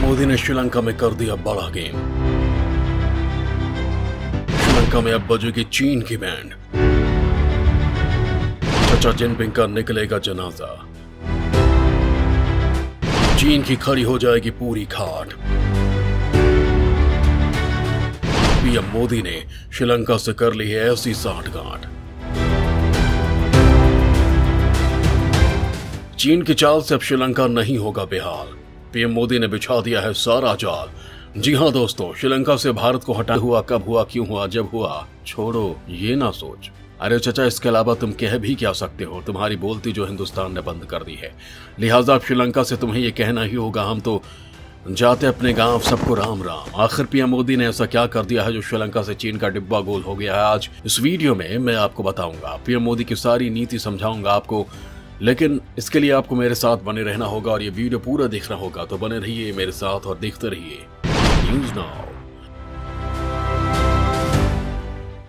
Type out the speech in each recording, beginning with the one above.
मोदी ने श्रीलंका में कर दिया बड़ा गेम। श्रीलंका में अब बजेगी चीन की बैंड। चाचा जिनपिंग का निकलेगा जनाजा। चीन की खड़ी हो जाएगी पूरी खाट। पीएम मोदी ने श्रीलंका से कर ली है ऐसी सांठगांठ। चीन की चाल से अब श्रीलंका नहीं होगा बेहाल। पीएम मोदी ने बिछा दिया है सारा जाल। जी हां दोस्तों, श्रीलंका से भारत को हटा हुआ कब हुआ, क्यों हुआ, जब हुआ, छोड़ो ये ना सोच। अरे चाचा, इसके अलावा तुम कह भी क्या सकते हो? तुम्हारी बोलती जो हिंदुस्तान ने बंद कर दी है, लिहाजा अब श्रीलंका से तुम्हें ये कहना ही होगा हम तो जाते अपने गांव, सबको राम राम। आखिर पीएम मोदी ने ऐसा क्या कर दिया है जो श्रीलंका से चीन का डिब्बा गोल हो गया है? आज इस वीडियो में मैं आपको बताऊंगा, पीएम मोदी की सारी नीति समझाऊंगा आपको, लेकिन इसके लिए आपको मेरे साथ बने रहना होगा और ये वीडियो पूरा देखना होगा। तो बने रहिए मेरे साथ और देखते रहिए न्यूज़ नाउ।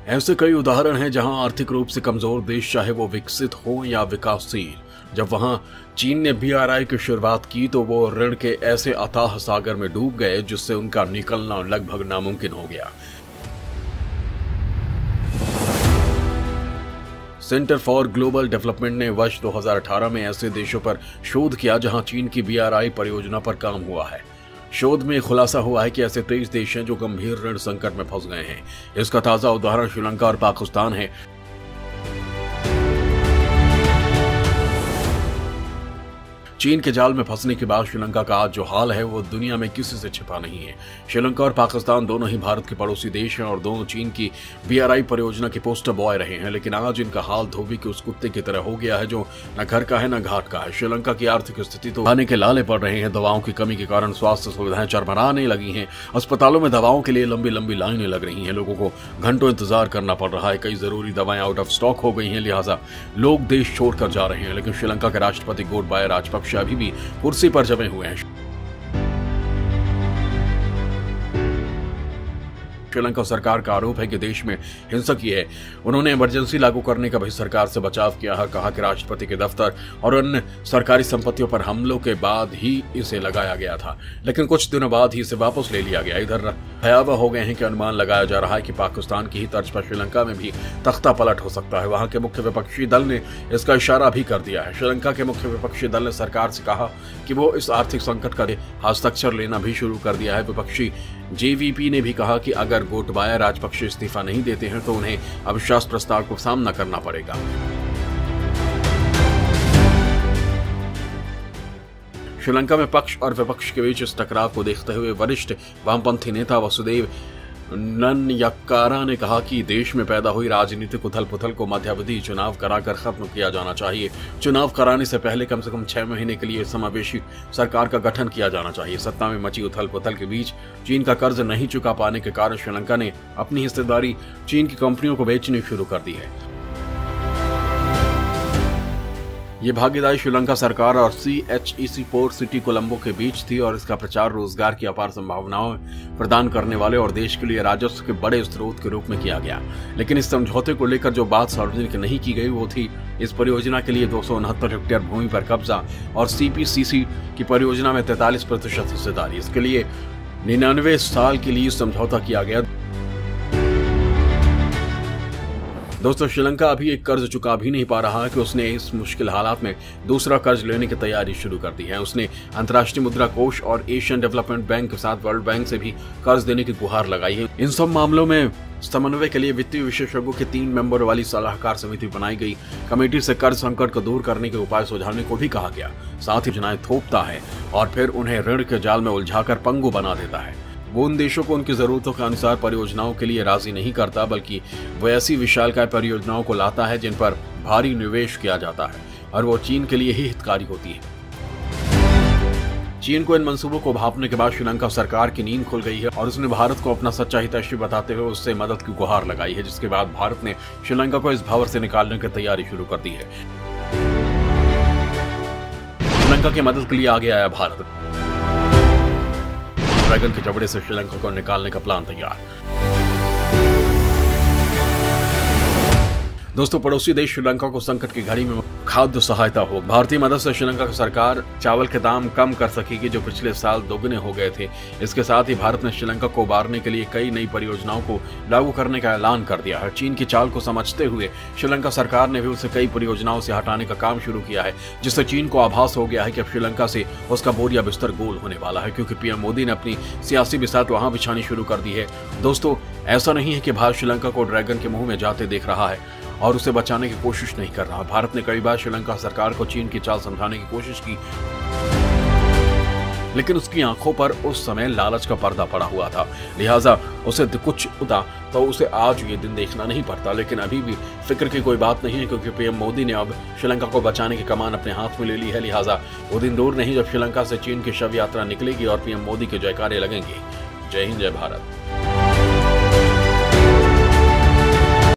ऐसे कई उदाहरण हैं जहां आर्थिक रूप से कमजोर देश, चाहे वो विकसित हो या विकासशील, जब वहां चीन ने BRI की शुरुआत की तो वो ऋण के ऐसे अथाह सागर में डूब गए जिससे उनका निकलना लगभग नामुमकिन हो गया। सेंटर फॉर ग्लोबल डेवलपमेंट ने वर्ष 2018 में ऐसे देशों पर शोध किया जहां चीन की BRI परियोजना पर काम हुआ है। शोध में खुलासा हुआ है कि ऐसे 23 देश हैं जो गंभीर ऋण संकट में फंस गए हैं। इसका ताजा उदाहरण श्रीलंका और पाकिस्तान है। चीन के जाल में फंसने के बाद श्रीलंका का आज जो हाल है वो दुनिया में किसी से छिपा नहीं है। श्रीलंका और पाकिस्तान दोनों ही भारत के पड़ोसी देश हैं और दोनों चीन की BRI परियोजना के पोस्टर बॉय रहे हैं, लेकिन आज इनका हाल धोबी के उस कुत्ते की तरह हो गया है जो न घर का है न घाट का है। श्रीलंका की आर्थिक स्थिति तो खाने के लाले पड़ रहे हैं। दवाओं की कमी के कारण स्वास्थ्य सुविधाएं चरमराने लगी हैं। अस्पतालों में दवाओं के लिए लंबी लंबी लाइनें लग रही हैं। लोगों को घंटों इंतजार करना पड़ रहा है। कई जरूरी दवाएं आउट ऑफ स्टॉक हो गई हैं, लिहाजा लोग देश छोड़कर जा रहे हैं। लेकिन श्रीलंका के राष्ट्रपति गोटबाया राजपक्षे अभी भी कुर्सी पर जमे हुए हैं। श्रीलंका सरकार का आरोप है कि देश में हिंसा की है। उन्होंने इमरजेंसी लागू करने का भी सरकार से बचाव किया है। कहा कि राष्ट्रपति के दफ्तर और अन्य सरकारी संपत्तियों पर हमलों के बाद ही इसे लगाया गया था, लेकिन कुछ दिनों बाद ही इसे वापस ले लिया गया। इधर भयावह हो गए हैं कि अनुमान लगाया जा रहा है कि पाकिस्तान की ही तर्ज पर श्रीलंका में भी तख्ता पलट हो सकता है। वहां के मुख्य विपक्षी दल ने इसका इशारा भी कर दिया है। श्रीलंका के मुख्य विपक्षी दल ने सरकार से कहा कि वो इस आर्थिक संकट का हस्ताक्षर लेना भी शुरू कर दिया है। विपक्षी JVP ने भी कहा कि अगर गोटबाया राजपक्षे इस्तीफा नहीं देते हैं तो उन्हें अविश्वास प्रस्ताव को सामना करना पड़ेगा। श्रीलंका में पक्ष और विपक्ष के बीच इस टकराव को देखते हुए वरिष्ठ वामपंथी नेता वसुदेव नन्यक्कारा ने कहा कि देश में पैदा हुई राजनीतिक उथल पुथल को मध्यावधि चुनाव कराकर खत्म किया जाना चाहिए। चुनाव कराने से पहले कम से कम 6 महीने के लिए समावेशी सरकार का गठन किया जाना चाहिए। सत्ता में मची उथल पुथल के बीच चीन का कर्ज नहीं चुका पाने के कारण श्रीलंका ने अपनी हिस्सेदारी चीन की कंपनियों को बेचनी शुरू कर दी है। ये भागीदारी श्रीलंका सरकार और CHEC पोर्ट सिटी कोलंबो के बीच थी और इसका प्रचार रोजगार की अपार संभावनाओं प्रदान करने वाले और देश के लिए राजस्व के बड़े स्रोत के रूप में किया गया। लेकिन इस समझौते को लेकर जो बात सार्वजनिक नहीं की गई वो थी इस परियोजना के लिए 269 हेक्टेयर भूमि पर कब्जा और CPCC की परियोजना में 43% हिस्सेदारी। इसके लिए 99 साल के लिए समझौता किया गया। दोस्तों, श्रीलंका अभी एक कर्ज चुका भी नहीं पा रहा है कि उसने इस मुश्किल हालात में दूसरा कर्ज लेने की तैयारी शुरू कर दी है। उसने अंतर्राष्ट्रीय मुद्रा कोष और एशियन डेवलपमेंट बैंक के साथ वर्ल्ड बैंक से भी कर्ज देने की गुहार लगाई है। इन सब मामलों में समन्वय के लिए वित्तीय विशेषज्ञों की 3 मेंबर वाली सलाहकार समिति बनाई गई। कमेटी से कर्ज संकट को दूर करने के उपाय सुझाने को भी कहा गया। साथ ही योजनाएं थोपता है और फिर उन्हें ऋण के जाल में उलझाकर पंगु बना देता है। वो उन देशों को उनकी जरूरतों के अनुसार परियोजनाओं के लिए राजी नहीं करता, बल्कि वो ऐसी विशालकाय परियोजनाओं को लाता है जिन पर भारी निवेश किया जाता है और वो चीन के लिए ही हितकारी होती है। चीन को इन मंसूबों को भांपने के बाद श्रीलंका सरकार की नींद खुल गई है और उसने भारत को अपना सच्चा हितैषी बताते हुए उससे मदद की गुहार लगाई है, जिसके बाद भारत ने श्रीलंका को इस भंवर से निकालने की तैयारी शुरू कर दी है। श्रीलंका की मदद के लिए आगे आया भारत। ड्रैगन के जबड़े से श्रीलंका को निकालने का प्लान तैयार। दोस्तों, पड़ोसी देश श्रीलंका को संकट की घड़ी में खाद्य सहायता हो। भारतीय मदद से श्रीलंका की सरकार चावल के दाम कम कर सकेगी, जो पिछले साल दोगुने हो गए थे। इसके साथ ही भारत ने श्रीलंका को उबारने के लिए कई नई परियोजनाओं को लागू करने का ऐलान कर दिया है। चीन की चाल को समझते हुए श्रीलंका सरकार ने भी उसे कई परियोजनाओं से हटाने का काम शुरू किया है, जिससे चीन को आभास हो गया है कि अब श्रीलंका से उसका बोरिया बिस्तर गोल होने वाला है, क्योंकि पीएम मोदी ने अपनी सियासी बिसात वहां बिछानी शुरू कर दी है। दोस्तों, ऐसा नहीं है कि भारत श्रीलंका को ड्रैगन के मुंह में जाते देख रहा है और उसे बचाने की कोशिश नहीं कर रहा। भारत ने कई बार श्रीलंका सरकार को चीन की चाल समझाने की कोशिश की, लेकिन उसकी आंखों पर उस समय लालच का पर्दा पड़ा हुआ था, लिहाजा उसे कुछ होता तो उसे आज ये दिन देखना नहीं पड़ता। लेकिन अभी भी फिक्र की कोई बात नहीं है, क्योंकि पीएम मोदी ने अब श्रीलंका को बचाने की कमान अपने हाथ में ले ली है। लिहाजा वो दिन दूर नहीं जब श्रीलंका से चीन की शव यात्रा निकलेगी और पीएम मोदी के जयकारे लगेंगे। जय हिंद, जय भारत।